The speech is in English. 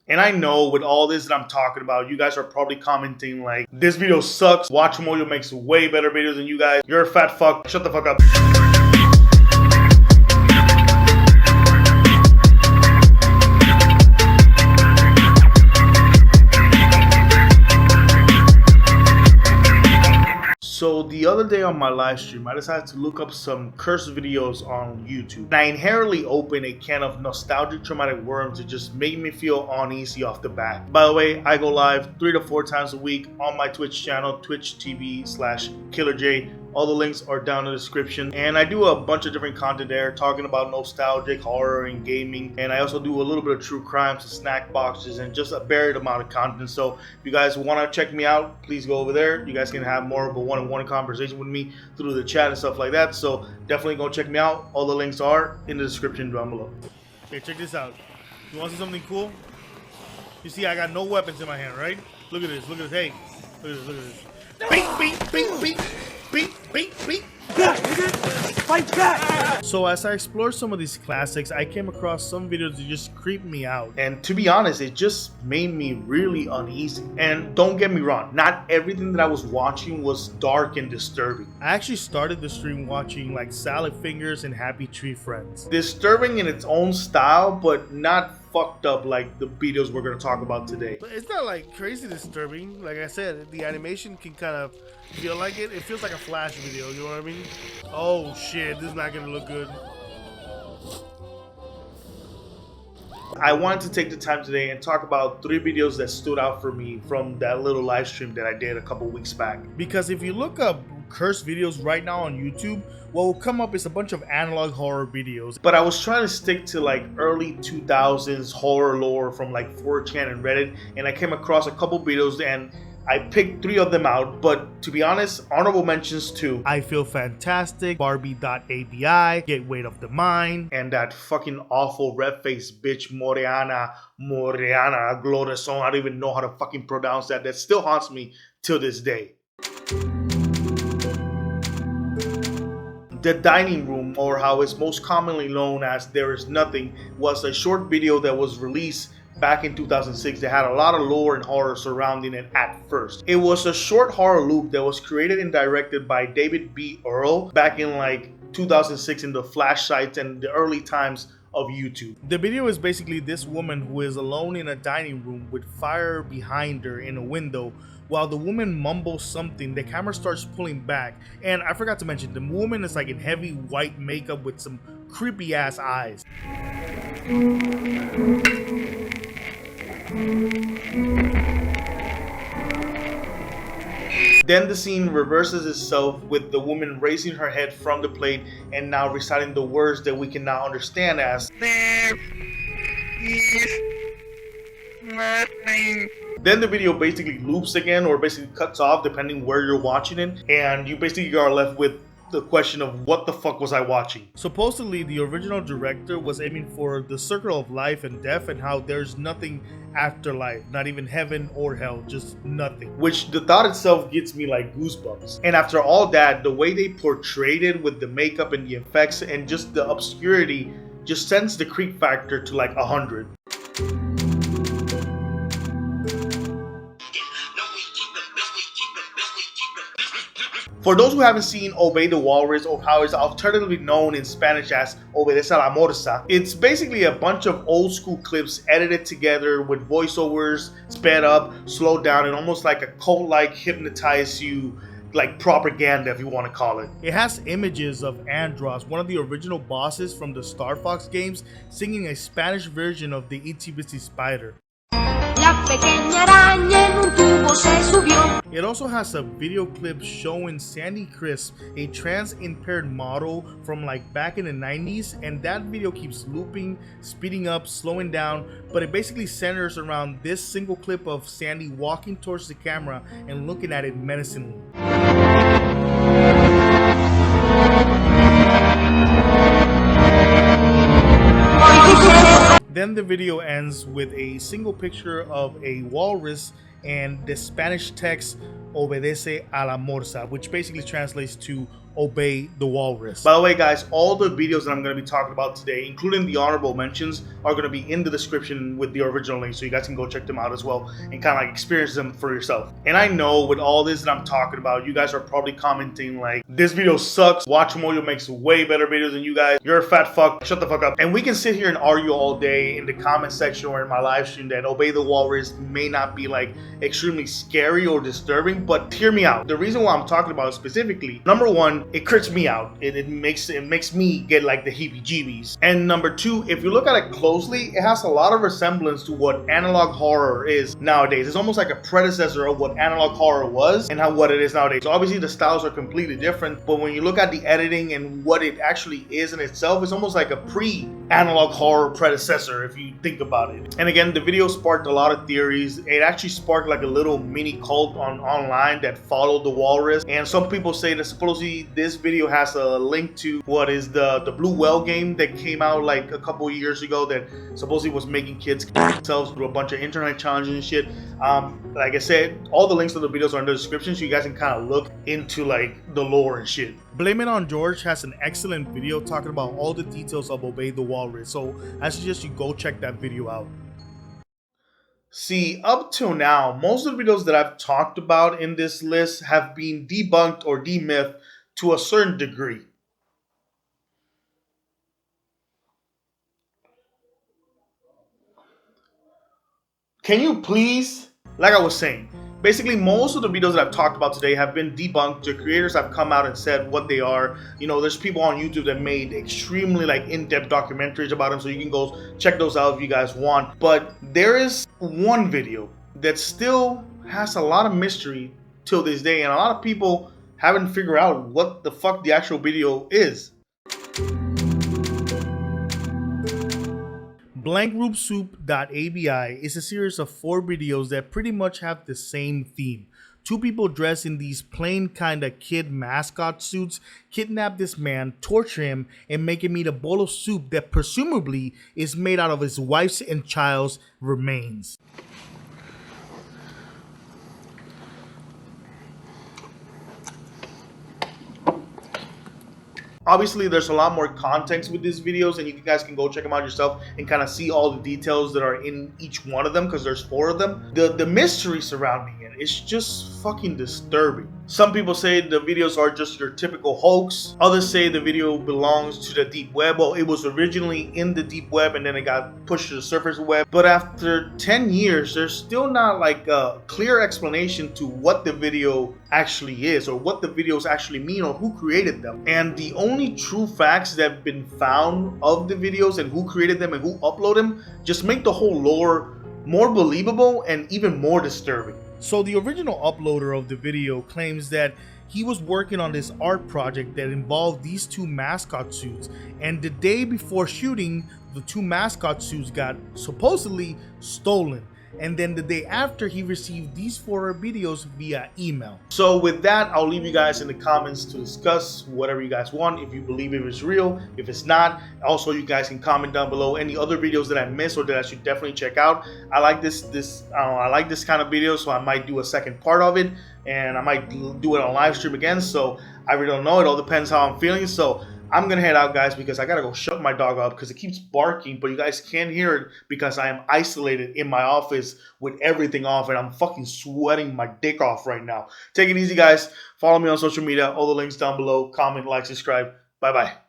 And I know with all this that I'm talking about, you guys are probably commenting like, this video sucks. Watchamojo makes way better videos than you guys. You're a fat fuck. Shut the fuck up. So the other day on my live stream, I decided to look up some cursed videos on YouTube. And I inherently opened a can of nostalgic traumatic worms that just made me feel uneasy off the bat. By the way, I go live 3 to 4 times a week on my Twitch channel, twitch.tv/KillerJ. All the links are down in the description. And I do a bunch of different content there, talking about nostalgic, horror, and gaming. And I also do a little bit of true crime, some snack boxes, and just a varied amount of content. So if you guys want to check me out, please go over there. You guys can have more of a one-on-one conversation with me through the chat and stuff like that. So definitely go check me out. All the links are in the description down below. Okay, check this out. You want to see something cool? You see, I got no weapons in my hand, right? Look at this. Look at this. Hey, look at this. Look at this. Beat, beat, beat, beat. Beat, beat, beat. Fight back! So as I explored some of these classics, I came across some videos that just creeped me out. And to be honest, it just made me really uneasy. And don't get me wrong, not everything that I was watching was dark and disturbing. I actually started the stream watching like Salad Fingers and Happy Tree Friends. Disturbing in its own style, but not fucked up like the videos we're going to talk about today. But it's not like crazy disturbing. Like I said, the animation can kind of feel like it. It feels like a Flash video, you know what I mean? Oh shit, this is not going to look good. I wanted to take the time today and talk about 3 videos that stood out for me from that little live stream that I did a couple weeks back. Because if you look up cursed videos right now on YouTube, what will come up is a bunch of analog horror videos. But I was trying to stick to like early 2000s horror lore from like 4chan and Reddit, and I came across a couple videos and I picked 3 of them out, but to be honest, honorable mentions to I Feel Fantastic, Barbie.avi, Get Weight of the Mind, and that fucking awful red-faced bitch Mereana, Glorison, I don't even know how to fucking pronounce that. That still haunts me till this day. The Dining Room, or how it's most commonly known as There Is Nothing, was a short video that was released back in 2006 that had a lot of lore and horror surrounding it at first. It was a short horror loop that was created and directed by David B. Earl back in like 2006 in the flash sites and the early times of YouTube. The video is basically this woman who is alone in a dining room with fire behind her in a window. While the woman mumbles something, the camera starts pulling back. And I forgot to mention, the woman is like in heavy white makeup with some creepy ass eyes. Then the scene reverses itself with the woman raising her head from the plate and now reciting the words that we can now understand as "There is nothing." Then the video basically loops again, or basically cuts off depending where you're watching it, and you basically are left with the question of what the fuck was I watching? Supposedly the original director was aiming for the circle of life and death and how there's nothing after life, not even heaven or hell, just nothing. Which the thought itself gets me like goosebumps. And after all that, the way they portrayed it with the makeup and the effects and just the obscurity just sends the creep factor to like 100. For those who haven't seen Obey the Walrus, or how it's alternatively known in Spanish as Obedece a la Morsa, it's basically a bunch of old school clips edited together with voiceovers, sped up, slowed down, and almost like a cult-like hypnotize you like propaganda, if you want to call it. It has images of Andros, one of the original bosses from the Star Fox games, singing a Spanish version of the Itsy Bitsy Spider. It also has a video clip showing Sandy Crisp, a trans-impaired model from like back in the 90s, and that video keeps looping, speeding up, slowing down, but it basically centers around this single clip of Sandy walking towards the camera and looking at it menacingly. Then the video ends with a single picture of a walrus and the Spanish text Obedece a la Morsa, which basically translates to Obey the Walrus. By the way, guys, all the videos that I'm going to be talking about today, including the honorable mentions, are going to be in the description with the original link, so you guys can go check them out as well and kind of like experience them for yourself. And I know with all this that I'm talking about, you guys are probably commenting like, this video sucks, Watchamojo makes way better videos than you guys, you're a fat fuck, shut the fuck up. And we can sit here and argue all day in the comment section or in my live stream that Obey the Walrus may not be like extremely scary or disturbing, but hear me out. The reason why I'm talking about it specifically, number one, it creeps me out. It makes me get like the heebie-jeebies. And number two, if you look at it closely, it has a lot of resemblance to what analog horror is nowadays. It's almost like a predecessor of what analog horror was and what it is nowadays. So obviously the styles are completely different, but when you look at the editing and what it actually is in itself, it's almost like a pre-analog horror predecessor if you think about it. And again, the video sparked a lot of theories. It actually sparked like a little mini cult online that followed the Walrus. And some people say that supposedly this video has a link to what is the Blue Whale game that came out like a couple years ago that supposedly was making kids kill themselves through a bunch of internet challenges and shit. Like I said, all the links to the videos are in the description, so you guys can kind of look into like the lore and shit. Blame It on George has an excellent video talking about all the details of Obey the Walrus, so I suggest you go check that video out. See, up till now, most of the videos that I've talked about in this list have been debunked or demythed to a certain degree. Can you please, like I was saying, basically most of the videos that I've talked about today have been debunked. The creators have come out and said what they are. You know, there's people on YouTube that made extremely like in-depth documentaries about them, so you can go check those out if you guys want. But there is one video that still has a lot of mystery till this day, and a lot of people haven't figured out what the fuck the actual video is. Soup.avi is a series of 4 videos that pretty much have the same theme. 2 people dressed in these plain kinda kid mascot suits kidnap this man, torture him, and make him eat a bowl of soup that presumably is made out of his wife's and child's remains. Obviously, there's a lot more context with these videos, and you guys can go check them out yourself and kind of see all the details that are in each one of them, because there's 4 of them. The mystery surrounding it is just fucking disturbing. Some people say the videos are just your typical hoax. Others say the video belongs to the deep web. Well, it was originally in the deep web and then it got pushed to the surface web. But after 10 years, there's still not like a clear explanation to what the video actually is or what the videos actually mean or who created them. And the only true facts that have been found of the videos and who created them and who uploaded them just make the whole lore more believable and even more disturbing. So the original uploader of the video claims that he was working on this art project that involved these 2 mascot suits, and the day before shooting, the 2 mascot suits got supposedly stolen. And then the day after, he received these 4 videos via email. So with that, I'll leave you guys in the comments to discuss whatever you guys want. If you believe it was real, if it's not. Also, you guys can comment down below any other videos that I missed or that I should definitely check out. I like I like this kind of video, so I might do a second part of it, and I might do it on live stream again. So I really don't know. It all depends how I'm feeling. So I'm gonna head out, guys, because I gotta go shut my dog up because it keeps barking, but you guys can't hear it because I am isolated in my office with everything off and I'm fucking sweating my dick off right now. Take it easy, guys. Follow me on social media. All the links down below. Comment, like, subscribe. Bye-bye.